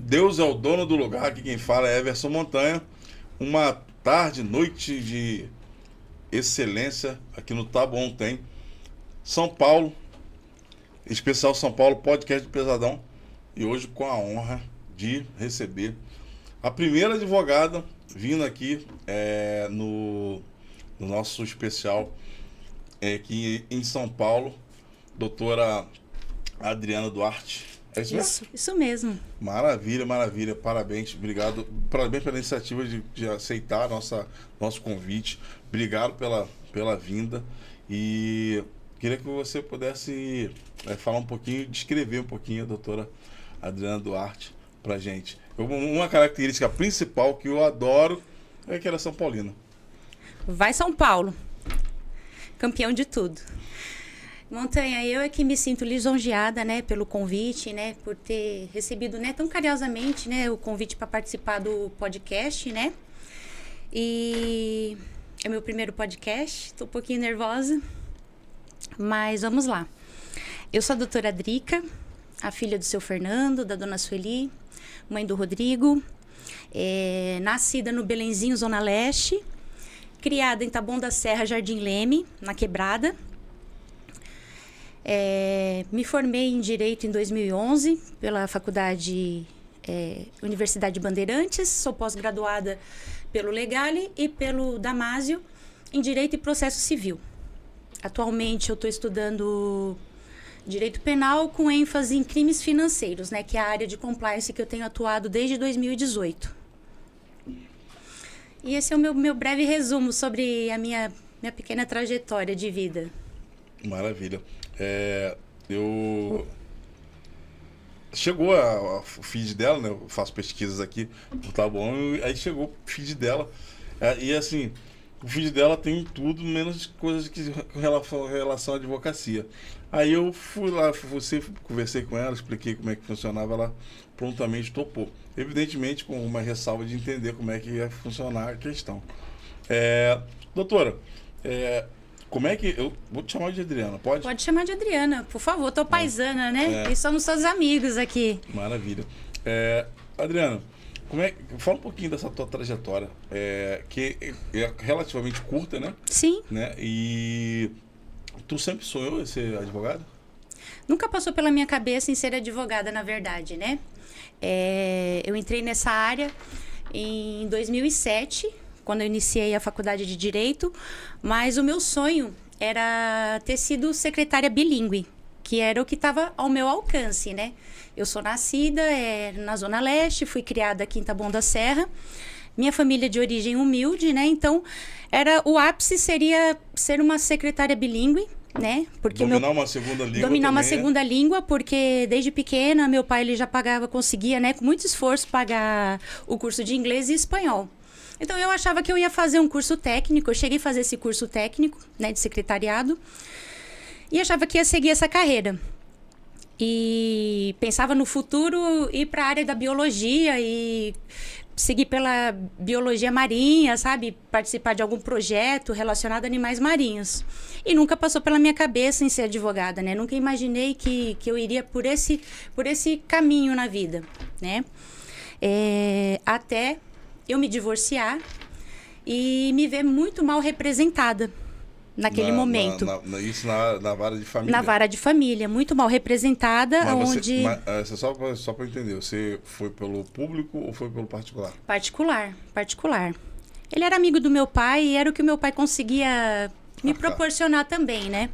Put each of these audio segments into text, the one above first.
Deus é o dono do lugar, aqui quem fala é Everson Montanha. Uma tarde, noite de excelência aqui no Tá Bom Tem. São Paulo, especial São Paulo, podcast do Pesadão. E hoje com a honra de receber a primeira advogada vindo aqui no nosso especial aqui em São Paulo, doutora Adriana Duarte. É isso mesmo? Isso mesmo. Maravilha, maravilha. Parabéns, obrigado. Parabéns pela iniciativa de aceitar nosso convite. Obrigado pela vinda. E queria que você pudesse falar um pouquinho, descrever um pouquinho a doutora Adriana Duarte pra gente. Uma característica principal que eu adoro é que ela é São Paulina. Vai São Paulo. Campeão de tudo. Montanha, eu é que me sinto lisonjeada, né, pelo convite, né, por ter recebido, né, tão carinhosamente, né, o convite para participar do podcast, né. E é meu primeiro podcast, estou um pouquinho nervosa, mas vamos lá. Eu sou a doutora Drica, a filha do seu Fernando, da dona Sueli, mãe do Rodrigo, nascida no Belenzinho, Zona Leste, criada em Taboão da Serra, Jardim Leme, na Quebrada. Me formei em Direito em 2011 pela Universidade Bandeirantes. Sou pós-graduada pelo Legale e pelo Damásio em Direito e Processo Civil. Atualmente eu estou estudando Direito Penal com ênfase em crimes financeiros, né, que é a área de compliance que eu tenho atuado desde 2018. E esse é o meu breve resumo sobre a minha pequena trajetória de vida. Maravilha. Chegou o feed dela, né? Eu faço pesquisas aqui, tá bom? Aí chegou o feed dela. E assim, o feed dela tem tudo, menos coisas com relação à advocacia. Aí eu fui lá, conversei com ela, expliquei como é que funcionava, ela prontamente topou. Evidentemente, com uma ressalva de entender como é que ia funcionar a questão. Doutora, como é que... Eu vou te chamar de Adriana, pode? Pode chamar de Adriana, por favor. Tô paisana, né? E somos todos amigos aqui. Maravilha. Adriana, fala um pouquinho dessa tua trajetória, que é relativamente curta, né? Sim. Né? E tu sempre sonhou em ser advogada? Nunca passou pela minha cabeça em ser advogada, na verdade, né? Eu entrei nessa área em 2007, quando eu iniciei a faculdade de Direito, mas o meu sonho era ter sido secretária bilíngue, que era o que estava ao meu alcance, né? Eu sou nascida na Zona Leste, fui criada aqui em Taboão da Serra, minha família é de origem humilde, né? Então, o ápice seria ser uma secretária bilíngue, né? Porque dominar uma segunda língua. Dominar uma segunda língua, porque desde pequena meu pai ele já conseguia, né, com muito esforço, pagar o curso de inglês e espanhol. Então, eu achava que eu ia fazer um curso técnico. Eu cheguei a fazer esse curso técnico, né, de secretariado. E achava que ia seguir essa carreira. E pensava no futuro ir para a área da biologia e seguir pela biologia marinha, sabe? Participar de algum projeto relacionado a animais marinhos. E nunca passou pela minha cabeça em ser advogada, né? Nunca imaginei que eu iria por esse caminho na vida, né? Até eu me divorciar e me ver muito mal representada naquele momento. Isso na vara de família? Na vara de família, muito mal representada. Só para entender, você foi pelo público ou foi pelo particular? Particular. Ele era amigo do meu pai e era o que o meu pai conseguia me proporcionar também, né?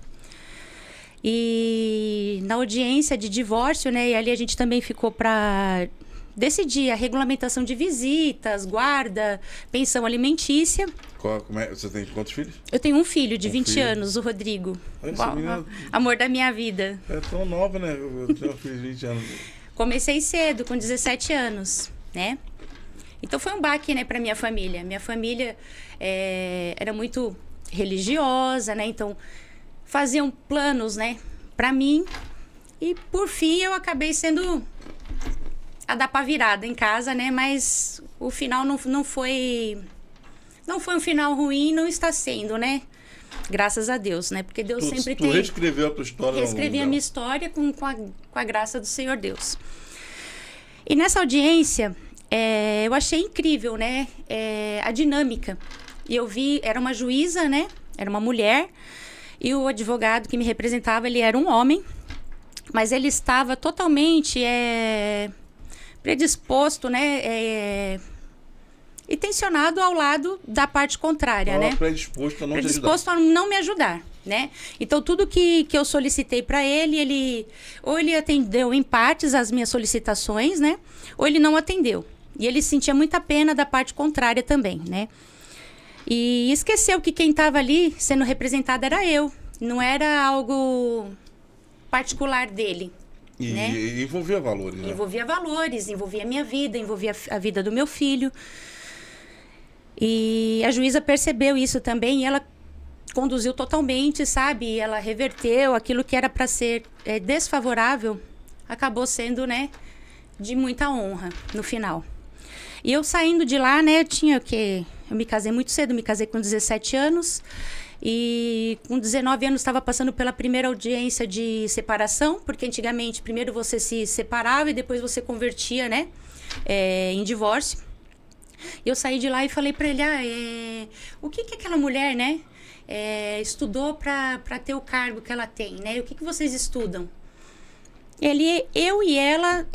E na audiência de divórcio, né? E ali a gente também ficou para decidir a regulamentação de visitas, guarda, pensão alimentícia. Você tem quantos filhos? Eu tenho um filho de 20 anos, o Rodrigo. Amor da minha vida. É tão nova, né? Eu tenho um filho de 20 anos. Comecei cedo, com 17 anos, né? Então foi um baque, né, para minha família. Minha família era muito religiosa, né? Então faziam planos, né, para mim. E por fim eu acabei sendo a dar pra virada em casa, né? Mas o final não foi um final ruim, não está sendo, né? Graças a Deus, né? Porque Deus sempre tem... Tu reescreveu a tua história? Reescrevi a minha história com a graça do Senhor Deus. E nessa audiência, eu achei incrível, né? A dinâmica. E eu vi, era uma juíza, né? Era uma mulher. E o advogado que me representava, ele era um homem. Mas ele estava totalmente predisposto, né? E tensionado ao lado da parte contrária, né? Predisposto a não predisposto a não me ajudar, né? Então, tudo que eu solicitei para ele, ou ele atendeu em partes as minhas solicitações, né? Ou ele não atendeu. E ele sentia muita pena da parte contrária também, né? E esqueceu que quem estava ali sendo representada era eu. Não era algo particular dele. E né? envolvia valores, né? Envolvia valores, envolvia a minha vida, envolvia a vida do meu filho. E a juíza percebeu isso também e ela conduziu totalmente, sabe? Ela reverteu aquilo que era para ser desfavorável, acabou sendo, né, de muita honra no final. E eu saindo de lá, né, eu me casei muito cedo, me casei com 17 anos. E com 19 anos estava passando pela primeira audiência de separação, porque antigamente primeiro você se separava e depois você convertia, né, em divórcio. E eu saí de lá e falei para ele, o que aquela mulher, né, estudou para ter o cargo que ela tem, né? O que vocês estudam? Eu e ela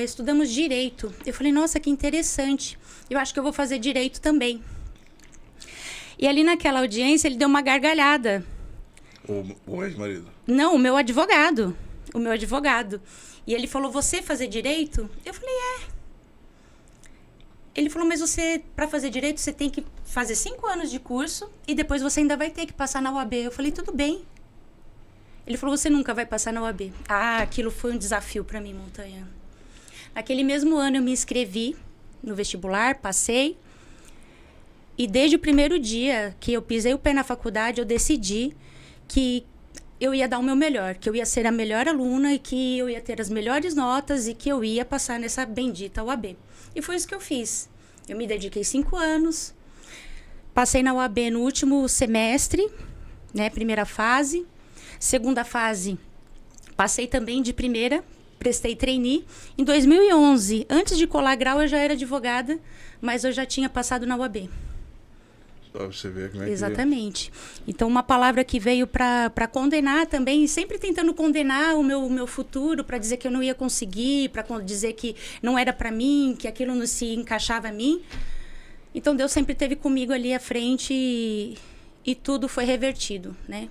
estudamos direito. Eu falei, nossa, que interessante. Eu acho que eu vou fazer direito também. E ali naquela audiência ele deu uma gargalhada. O ex-marido? Não, o meu advogado. O meu advogado. E ele falou, você fazer direito? Eu falei, Ele falou, mas você, para fazer direito, você tem que fazer 5 anos de curso e depois você ainda vai ter que passar na UAB. Eu falei, tudo bem. Ele falou, você nunca vai passar na UAB. Aquilo foi um desafio para mim, Montanha. Naquele mesmo ano eu me inscrevi no vestibular, passei. E desde o primeiro dia que eu pisei o pé na faculdade, eu decidi que eu ia dar o meu melhor, que eu ia ser a melhor aluna e que eu ia ter as melhores notas e que eu ia passar nessa bendita UAB. E foi isso que eu fiz. Eu me dediquei 5 anos, passei na UAB no último semestre, né, primeira fase. Segunda fase, passei também de primeira, prestei trainee. Em 2011, antes de colar grau, eu já era advogada, mas eu já tinha passado na UAB. Pra você ver como é que... Exatamente. Então, uma palavra que veio para condenar também, sempre tentando condenar o meu futuro, para dizer que eu não ia conseguir, para dizer que não era para mim, que aquilo não se encaixava a mim. Então, Deus sempre esteve comigo ali à frente e tudo foi revertido, né?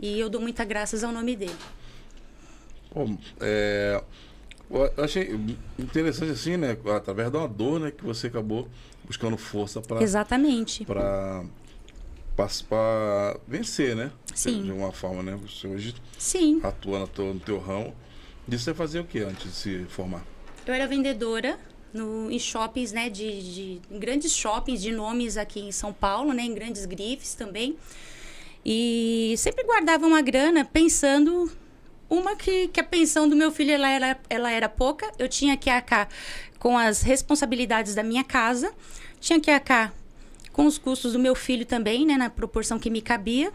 E eu dou muitas graças ao nome dele. Pô, eu achei interessante assim, né? Através de uma dor, né? Que você acabou buscando força para... Exatamente. Para vencer, né? Sim. De uma forma, né? Você hoje Sim. atua no teu ramo. E você fazia o que antes de se formar? Eu era vendedora em shoppings, né? Em grandes shoppings de nomes aqui em São Paulo, né? Em grandes grifes também. E sempre guardava uma grana pensando... que a pensão do meu filho ela era pouca. Eu tinha que arcar com as responsabilidades da minha casa. Tinha que arcar com os custos do meu filho também, né? Na proporção que me cabia.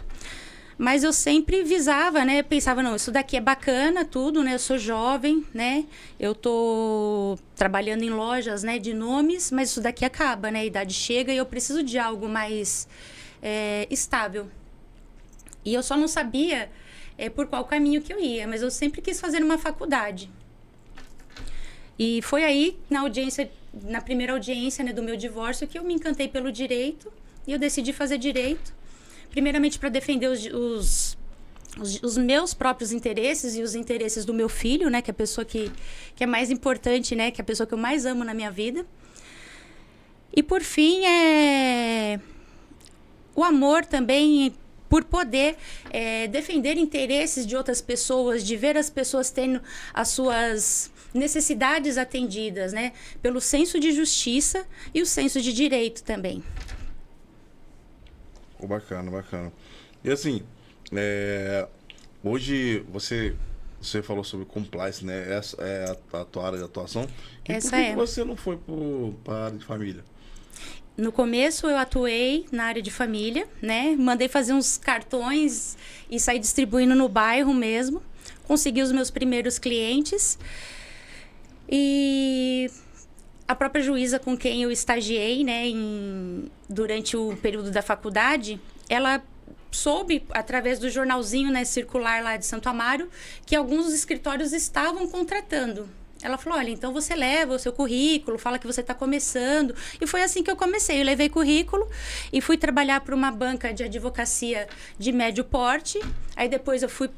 Mas eu sempre visava, né? Pensava, não, isso daqui é bacana, tudo, né? Eu sou jovem, né? Eu tô trabalhando em lojas, né? De nomes, mas isso daqui acaba, né? A idade chega e eu preciso de algo mais estável. E eu só não sabia... por qual caminho que eu ia, mas eu sempre quis fazer uma faculdade. E foi aí, na primeira audiência, né, do meu divórcio, que eu me encantei pelo direito e eu decidi fazer direito, primeiramente para defender os meus próprios interesses e os interesses do meu filho, né, que é a pessoa que é mais importante, né, que é a pessoa que eu mais amo na minha vida. E por fim, o amor também... por poder defender interesses de outras pessoas, de ver as pessoas tendo as suas necessidades atendidas, né? Pelo senso de justiça e o senso de direito também. Bacana, bacana. E assim, hoje você falou sobre compliance, né? Essa é a tua área de atuação. E Essa por que você não foi para a área de família? No começo eu atuei na área de família, né? Mandei fazer uns cartões e saí distribuindo no bairro mesmo. Consegui os meus primeiros clientes. E a própria juíza com quem eu estagiei, né, durante o período da faculdade, ela soube, através do jornalzinho, né, circular lá de Santo Amaro, que alguns escritórios estavam contratando. Ela falou, olha, então você leva o seu currículo, fala que você está começando. E foi assim que eu comecei. Eu levei currículo e fui trabalhar para uma banca de advocacia de médio porte. Aí depois eu fui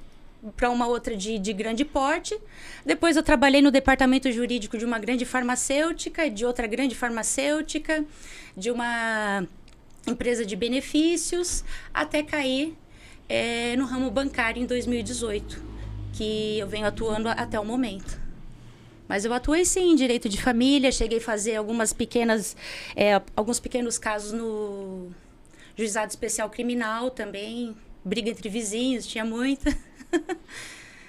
para uma outra de grande porte. Depois eu trabalhei no departamento jurídico de uma grande farmacêutica, de outra grande farmacêutica, de uma empresa de benefícios, até cair no ramo bancário em 2018, que eu venho atuando até o momento. Mas eu atuei sim em direito de família, cheguei a fazer alguns pequenos casos no Juizado Especial Criminal também, briga entre vizinhos, tinha muita.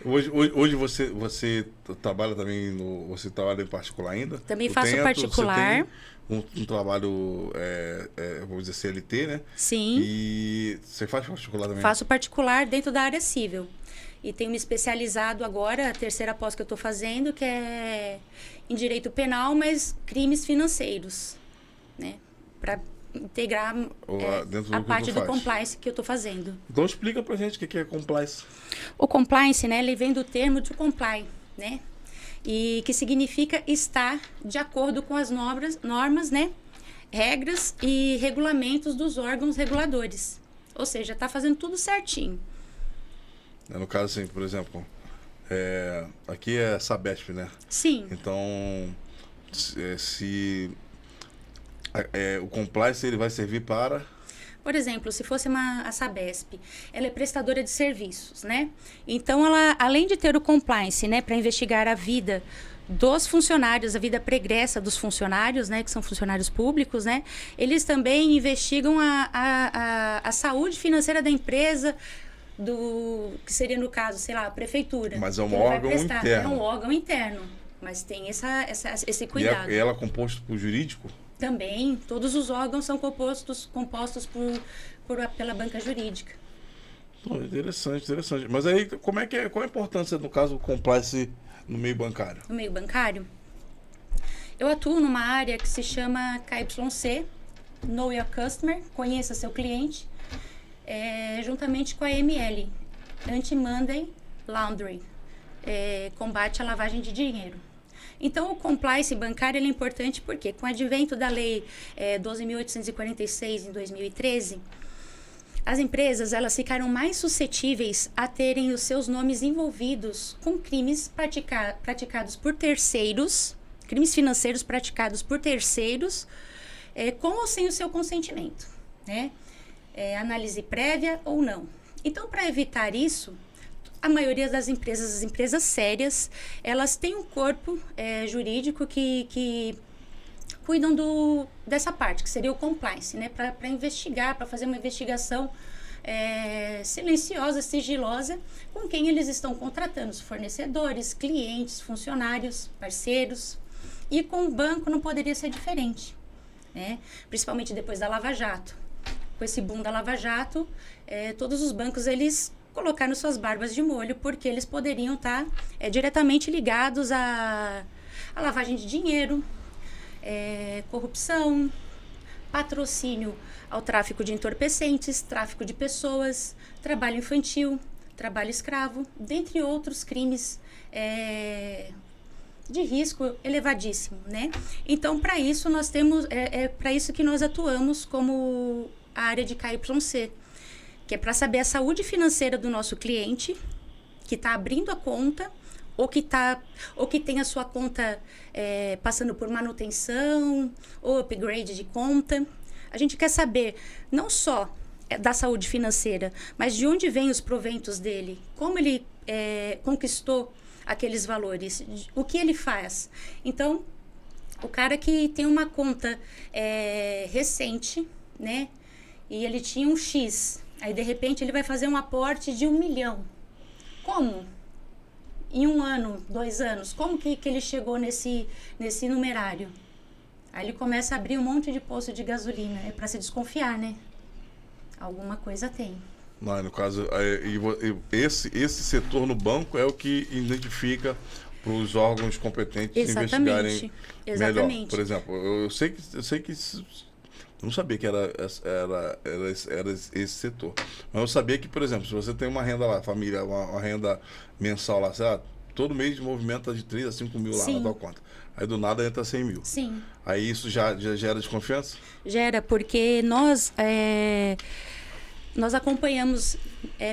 Hoje você trabalha também você trabalha em particular ainda? Também faço particular. Você tem um trabalho, vamos dizer, CLT, né? Sim. E você faz particular também? Faço particular dentro da área civil. E tenho me especializado agora, a terceira pós que eu estou fazendo, que é em direito penal, mas crimes financeiros, né? Para integrar a parte do compliance que eu estou fazendo. Então explica pra gente o que é compliance. O compliance, né, ele vem do termo to comply, né? E que significa estar de acordo com as normas, né? Regras e regulamentos dos órgãos reguladores. Ou seja, está fazendo tudo certinho. No caso, assim, por exemplo, aqui é Sabesp, né? Sim. Então, o compliance ele vai servir para... Por exemplo, se fosse a Sabesp, ela é prestadora de serviços, né? Então, ela, além de ter o compliance, né, para investigar a vida dos funcionários, a vida pregressa dos funcionários, né, que são funcionários públicos, né? Eles também investigam a saúde financeira da empresa, que seria no caso, sei lá, a prefeitura. Mas é um órgão interno. É um órgão interno, mas tem esse cuidado. E ela é composto por jurídico? Também, todos os órgãos são compostos pela banca jurídica. Interessante. Mas aí, qual a importância, no caso, do compliance no meio bancário? No meio bancário? Eu atuo numa área que se chama KYC, Know Your Customer, conheça seu cliente, juntamente com a AML, Anti-Money Laundering, combate à lavagem de dinheiro. Então, o compliance bancário ele é importante porque, com o advento da Lei 12.846, em 2013, as empresas elas ficaram mais suscetíveis a terem os seus nomes envolvidos com crimes praticados por terceiros, crimes financeiros praticados por terceiros, com ou sem o seu consentimento, né? Análise prévia ou não. Então, para evitar isso, a maioria das empresas, as empresas sérias, elas têm um corpo jurídico que cuidam dessa parte, que seria o compliance, né? Para investigar, para fazer uma investigação silenciosa, sigilosa, com quem eles estão contratando, os fornecedores, clientes, funcionários, parceiros. E com o banco não poderia ser diferente, né? Principalmente depois da Lava Jato. Com esse boom da Lava Jato, todos os bancos, eles colocaram suas barbas de molho, porque eles poderiam estar diretamente ligados à lavagem de dinheiro, corrupção, patrocínio ao tráfico de entorpecentes, tráfico de pessoas, trabalho infantil, trabalho escravo, dentre outros crimes de risco elevadíssimo, né? Então, para isso, nós temos, para isso que nós atuamos como a área de KYC, que é para saber a saúde financeira do nosso cliente, que está abrindo a conta, ou que tem a sua conta passando por manutenção, ou upgrade de conta. A gente quer saber não só da saúde financeira, mas de onde vêm os proventos dele, como ele conquistou aqueles valores, o que ele faz. Então, o cara que tem uma conta recente, né, e ele tinha um X, aí de repente ele vai fazer um aporte de 1 milhão. Como? Em 1 ano, 2 anos, como que ele chegou nesse numerário? Aí ele começa a abrir um monte de posto de gasolina. É para se desconfiar, né? Alguma coisa tem. Não, no caso, esse setor no banco é o que identifica para os órgãos competentes investigarem melhor. Por exemplo, eu sei que eu não sabia que era esse setor. Mas eu sabia que, por exemplo, se você tem uma renda lá, família, uma renda mensal lá, sei lá, todo mês movimenta de 3 a 5 mil lá na tua conta. Aí do nada entra 100 mil. Sim. Aí isso já gera desconfiança? Gera, porque nós acompanhamos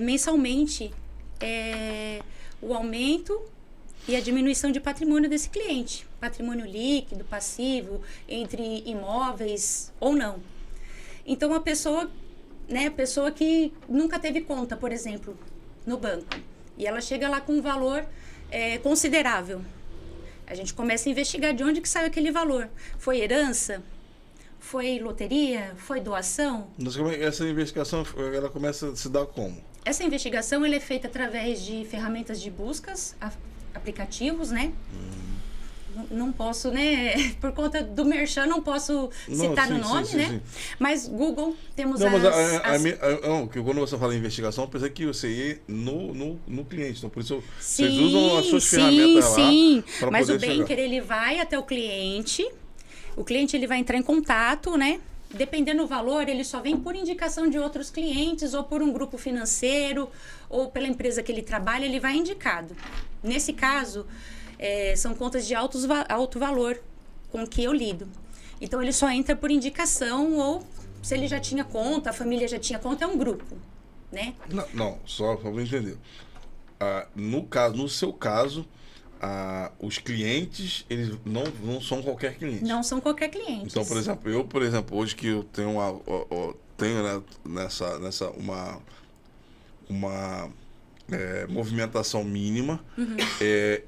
mensalmente o aumento e a diminuição de patrimônio desse cliente. Patrimônio líquido, passivo, entre imóveis ou não. Então, a pessoa que nunca teve conta, por exemplo, no banco, e ela chega lá com um valor considerável. A gente começa a investigar de onde que saiu aquele valor. Foi herança? Foi loteria? Foi doação? Essa investigação, ela começa a se dar como? Essa investigação ela é feita através de ferramentas de buscas, aplicativos, né? Não posso, né? Por conta do merchan, não posso citar o nome, né? Sim. Mas Google, temos que quando você fala em investigação, eu pensei que você ia no cliente. Então, por isso, vocês usam as suas ferramentas lá. Sim, mas o banker, ele vai até o cliente ele vai entrar em contato, né? Dependendo do valor, ele só vem por indicação de outros clientes, ou por um grupo financeiro, ou pela empresa que ele trabalha, ele vai indicado. Nesse caso, são contas de alto valor com que eu lido. Então, ele só entra por indicação, ou se ele já tinha conta, a família já tinha conta, é um grupo, né? Não, só para eu entender. No seu caso, os clientes, eles não são qualquer cliente. Não são qualquer cliente. Então, por exemplo, hoje que eu tenho nessa uma movimentação mínima,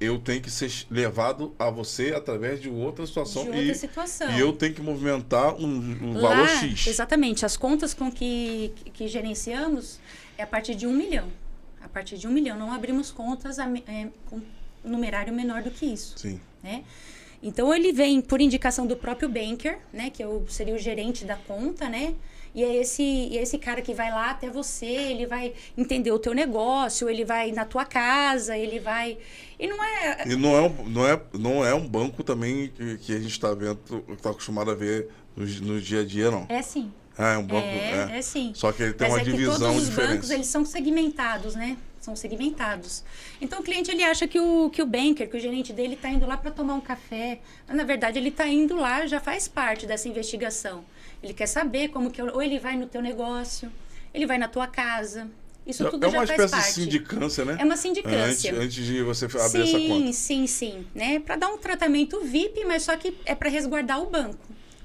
eu tenho que ser levado a você através de outra situação. E eu tenho que movimentar um valor X. Exatamente. As contas com que gerenciamos é a partir de 1 milhão. A partir de 1 milhão. Não abrimos contas com numerário menor do que isso. Sim. Né? Então, ele vem por indicação do próprio banker, né? Que seria o gerente da conta, né? E é esse cara que vai lá até você, ele vai entender o teu negócio, ele vai na tua casa, ele vai... E não é um banco também que a gente está vendo, está acostumado a ver no dia a dia, não. É sim. É um banco. É sim. Só que ele tem uma divisão diferente. Todos os bancos, eles são segmentados, né? São segmentados. Então, o cliente, ele acha que o banker, que o gerente dele está indo lá para tomar um café. Mas, na verdade, ele está indo lá, já faz parte dessa investigação. Ele quer saber como que... Ou ele vai no teu negócio, ele vai na tua casa. Isso tudo já faz parte. É uma espécie de sindicância, né? É uma sindicância. Antes de você abrir essa conta. Sim. Né? Para dar um tratamento VIP, mas só que é para resguardar o banco.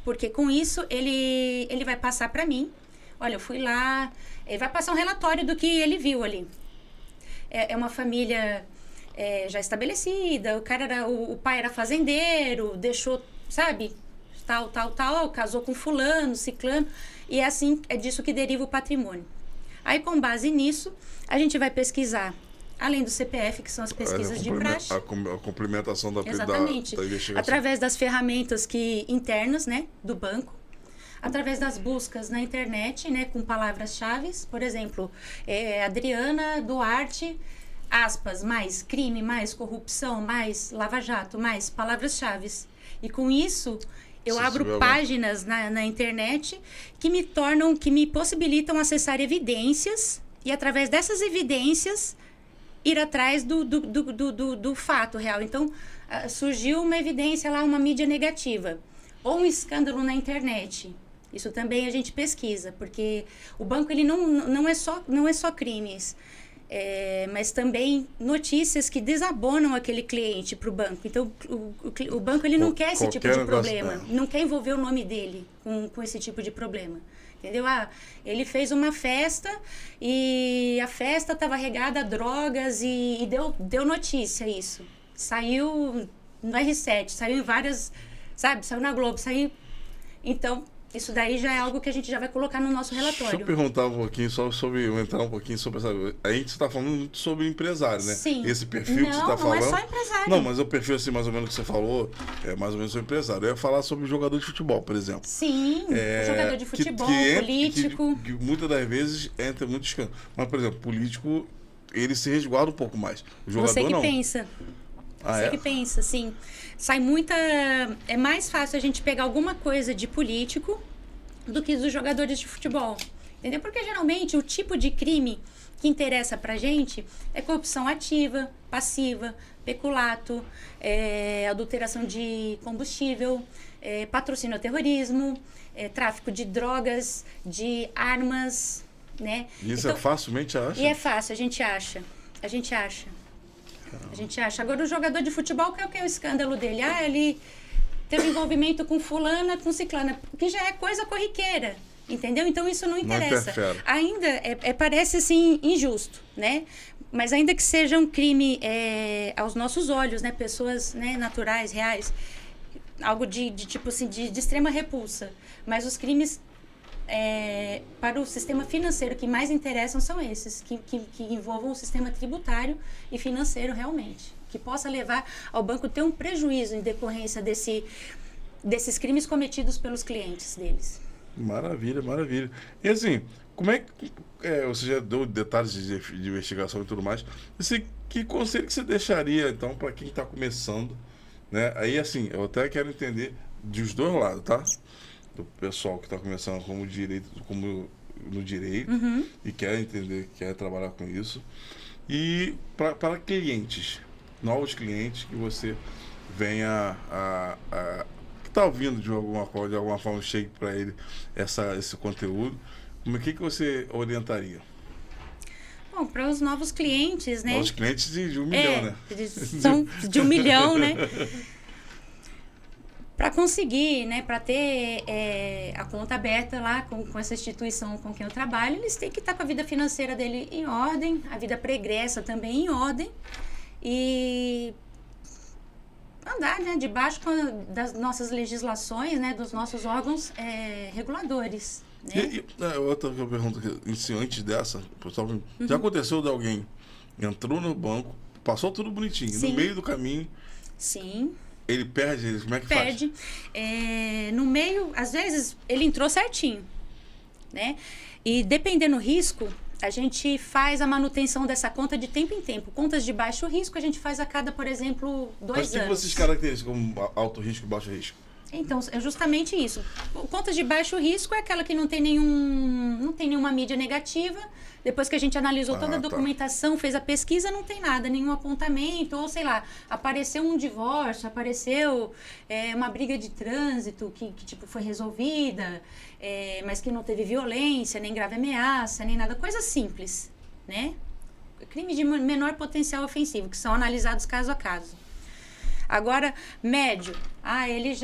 Porque com isso, ele vai passar para mim. Olha, eu fui lá... Ele vai passar um relatório do que ele viu ali. É uma família já estabelecida, o pai era fazendeiro, deixou, sabe, tal, casou com fulano, ciclano, e é disso que deriva o patrimônio. Aí, com base nisso, a gente vai pesquisar, além do CPF, que são as pesquisas de praxe. A complementação da investigação. Através das ferramentas internas, né, do banco. Através das buscas na internet, né, com palavras-chave, por exemplo, Adriana Duarte, aspas, mais crime, mais corrupção, mais lava-jato, mais palavras-chave. E com isso, eu abro páginas na internet que me possibilitam acessar evidências e, através dessas evidências, ir atrás do fato real. Então, surgiu uma evidência lá, uma mídia negativa, ou um escândalo na internet. Isso também a gente pesquisa, porque o banco, ele não é só crimes, mas também notícias que desabonam aquele cliente para o banco. Então, o banco, ele não quer esse tipo de problema, não quer envolver o nome dele com esse tipo de problema. Entendeu? Ele fez uma festa e a festa estava regada a drogas e deu notícia isso. Saiu no R7, saiu em várias, sabe? Saiu na Globo, saiu... Então... Isso daí já é algo que a gente já vai colocar no nosso relatório. Deixa eu perguntar um pouquinho entrar um pouquinho sobre essa... A gente está falando muito sobre empresário, né? Sim. Esse perfil que você está falando... Não é só empresário. Não, mas o perfil, assim, mais ou menos que você falou, é mais ou menos sobre empresário. Eu ia falar sobre jogador de futebol, por exemplo. Sim, jogador de futebol, político... Que muitas das vezes entra muito escândalo. Mas, por exemplo, político, ele se resguarda um pouco mais. O jogador, você que não. pensa. Você que pensa, assim, sai muita... É mais fácil a gente pegar alguma coisa de político do que dos jogadores de futebol. Entendeu? Porque geralmente o tipo de crime que interessa pra gente é corrupção ativa, passiva, peculato, adulteração de combustível, patrocínio ao terrorismo, tráfico de drogas, de armas, né? Isso então, facilmente acha? E é fácil, a gente acha. A gente acha. A gente acha. Agora, o jogador de futebol, qual que é o escândalo dele? Ah, ele teve envolvimento com fulana, com ciclana, que já é coisa corriqueira. Entendeu? Então isso não interessa. Não ainda parece assim injusto, né? Mas ainda que seja um crime aos nossos olhos, né? Pessoas, né, naturais, reais, algo de tipo assim de extrema repulsa. Mas os crimes para o sistema financeiro que mais interessam são esses, que envolvam o sistema tributário e financeiro realmente, que possa levar ao banco ter um prejuízo em decorrência desses crimes cometidos pelos clientes deles. Maravilha, maravilha. E assim, como é que... você já deu detalhes de investigação e tudo mais. Assim, que conselho que você deixaria, então, para quem está começando, né? Aí, assim, eu até quero entender dos dois lados, tá? Do pessoal que está começando como no direito e quer entender, quer trabalhar com isso. E para clientes, novos clientes que você venha está ouvindo de alguma forma, chegue para ele esse conteúdo, como que você orientaria? Bom, para os novos clientes, né? Novos clientes de 1 milhão, né? São de 1 milhão, né? Para conseguir, né, para ter a conta aberta lá com essa instituição com quem eu trabalho, eles têm que estar com a vida financeira dele em ordem, a vida pregressa também em ordem, e andar, né, debaixo das nossas legislações, né, dos nossos órgãos reguladores. Né? Outra pergunta antes dessa, pessoal, já aconteceu de alguém entrou no banco, passou tudo bonitinho, Sim. No meio do caminho, sim, ele perde, como é que perde. faz? No meio, às vezes, ele entrou certinho, né? E dependendo do risco, a gente faz a manutenção dessa conta de tempo em tempo. Contas de baixo risco, a gente faz a cada, por exemplo, 2 anos. Mas vocês caracterizam como alto risco e baixo risco? Então, é justamente isso. Contas de baixo risco é aquela que não tem nenhuma mídia negativa. Depois que a gente analisou toda a documentação, fez a pesquisa, não tem nada, nenhum apontamento, ou sei lá, apareceu um divórcio, apareceu uma briga de trânsito que tipo, foi resolvida, mas que não teve violência, nem grave ameaça, nem nada, coisa simples, né? Crimes de menor potencial ofensivo, que são analisados caso a caso. Agora, médio, ele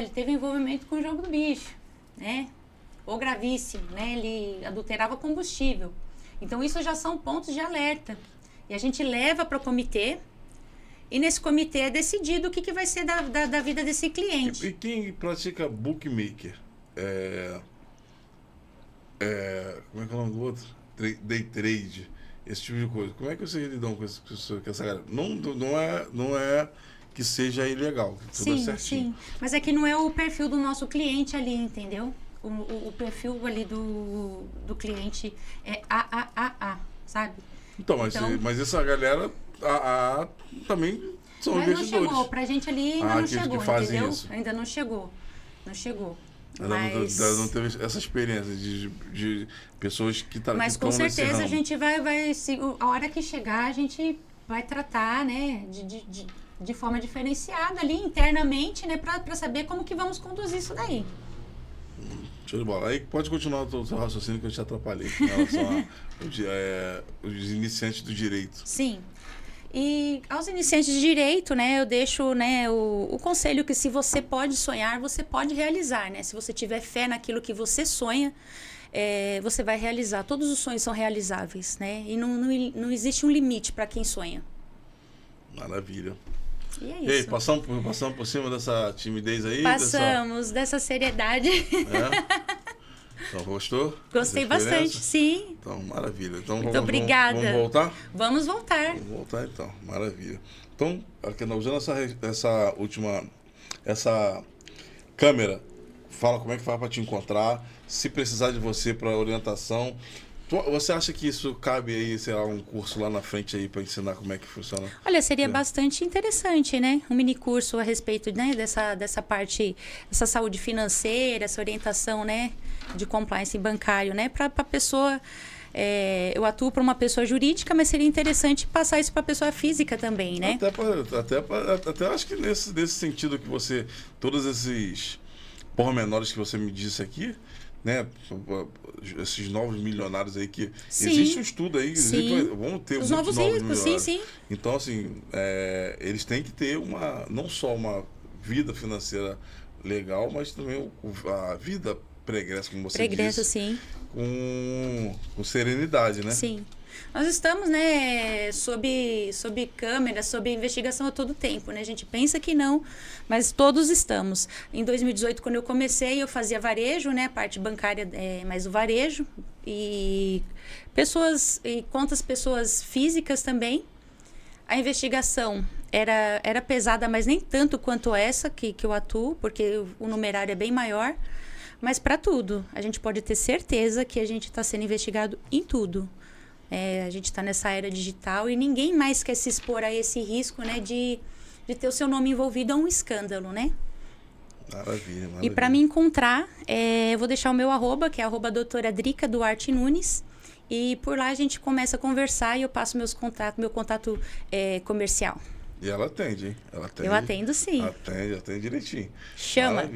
teve envolvimento com o jogo do bicho, né? Ou gravíssimo, né? Ele adulterava combustível. Então, isso já são pontos de alerta. E a gente leva para o comitê, e nesse comitê é decidido o que vai ser da vida desse cliente. E quem pratica bookmaker? Como é que é o nome do outro? Day trade, esse tipo de coisa. Como é que vocês lidam com essa galera? Não é que seja ilegal, que tudo é certinho. Sim, mas é que não é o perfil do nosso cliente ali, entendeu? O perfil ali do cliente é AAA, sabe? Então, mas essa galera também são mas investidores. não chegou, pra gente ali ainda não chegou, que fazem entendeu? isso. Ainda não chegou. Mas não teve essa experiência de pessoas que estão mas com certeza a gente vai a hora que chegar a gente vai tratar, né, de forma diferenciada ali internamente, né, para saber como que vamos conduzir isso daí. Show de bola. Aí pode continuar o seu raciocínio que eu te atrapalhei em relação aos iniciantes do direito. Sim. E aos iniciantes de direito, né, eu deixo, né, o conselho que se você pode sonhar, você pode realizar, né? Se você tiver fé naquilo que você sonha, você vai realizar. Todos os sonhos são realizáveis, né? E não existe um limite para quem sonha. Maravilha. E é isso. E aí, passamos por cima dessa timidez aí? Passamos dessa seriedade. Então, gostou? Gostei bastante, sim. Então, maravilha. Então, muito obrigada. Vamos voltar? Vamos voltar. Vamos voltar, então. Maravilha. Então, usando essa câmera, fala como é que faz para te encontrar, se precisar de você para orientação. Você acha que isso cabe aí, sei lá, um curso lá na frente aí para ensinar como é que funciona? Olha, seria bastante interessante, né? Um mini curso a respeito, né, dessa parte, essa saúde financeira, essa orientação, né, de compliance bancário, né, para a pessoa. Eu atuo para uma pessoa jurídica, mas seria interessante passar isso para a pessoa física também, né? Até acho que nesse sentido que você, todos esses pormenores que você me disse aqui, né, esses novos milionários aí que Sim. existe um estudo aí, Sim. vamos ter os muitos novos novos ricos, sim. Então assim, eles têm que ter não só uma vida financeira legal, mas também a vida pregressa, como você disse, sim. Com serenidade, né? Sim. Nós estamos, né, sob câmera, sob investigação a todo tempo, né? A gente pensa que não, mas todos estamos. Em 2018, quando eu comecei, eu fazia varejo, né? A parte bancária mais o varejo. E contas pessoas físicas também. A investigação era pesada, mas nem tanto quanto essa que eu atuo, porque o numerário é bem maior. Mas para tudo, a gente pode ter certeza que a gente está sendo investigado em tudo. A gente está nessa era digital e ninguém mais quer se expor a esse risco, né, de ter o seu nome envolvido a um escândalo, né? Maravilha. E para me encontrar, eu vou deixar o meu arroba, que é @doutora Drica Duarte Nunes. E por lá a gente começa a conversar e eu passo meu contato comercial. E ela atende, hein? Eu atendo, sim. Atende direitinho. Chama.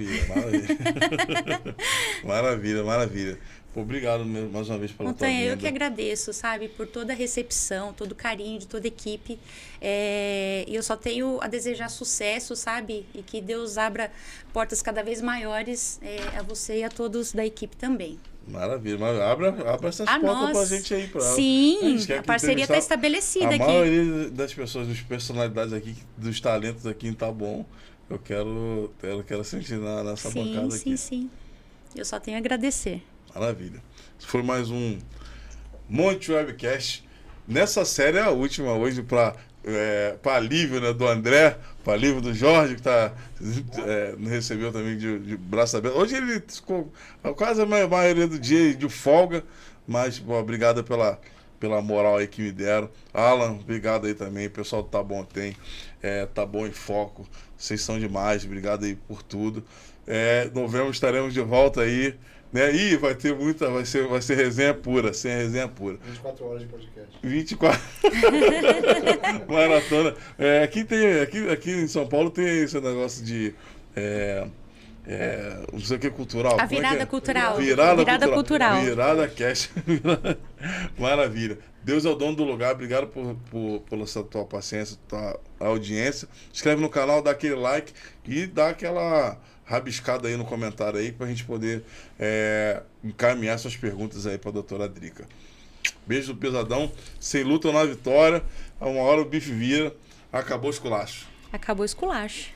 Maravilha. Obrigado mais uma vez pela tua vinda. Eu que agradeço, sabe, por toda a recepção, todo o carinho de toda a equipe. E eu só tenho a desejar sucesso, sabe? E que Deus abra portas cada vez maiores a você e a todos da equipe também. Maravilha. Abra essas portas pra gente aí. Sim, a parceria está estabelecida aqui. A maioria das pessoas, das personalidades aqui, dos talentos aqui em Taboão, eu quero sentir nessa bancada aqui. Sim. Eu só tenho a agradecer. Maravilha. Isso foi mais um Monte Webcast. Nessa série é a última hoje para alívio, né, do André, para alívio do Jorge, que nos recebeu também de braço aberto. Hoje ele ficou quase a maioria do dia de folga, mas obrigado pela moral aí que me deram. Alan, obrigado aí também. O pessoal do Tá Bom Tá Bom em Foco. Vocês são demais. Obrigado aí por tudo. Novembro estaremos de volta aí. Né? E vai ser resenha pura, sem resenha pura. 24 horas de podcast. 24. Maratona. Aqui em São Paulo tem esse negócio de não sei o que cultural. A virada cultural. Virada cultural. Virada cash. Maravilha. Deus é o dono do lugar. Obrigado pela sua tua paciência, tua audiência. Inscreve no canal, dá aquele like e dá aquela rabiscada aí no comentário aí pra gente poder encaminhar suas perguntas aí pra doutora Drica. Beijo do pesadão. Sem luta ou na vitória. A uma hora o bife vira. Acabou o esculacho. Acabou o esculacho.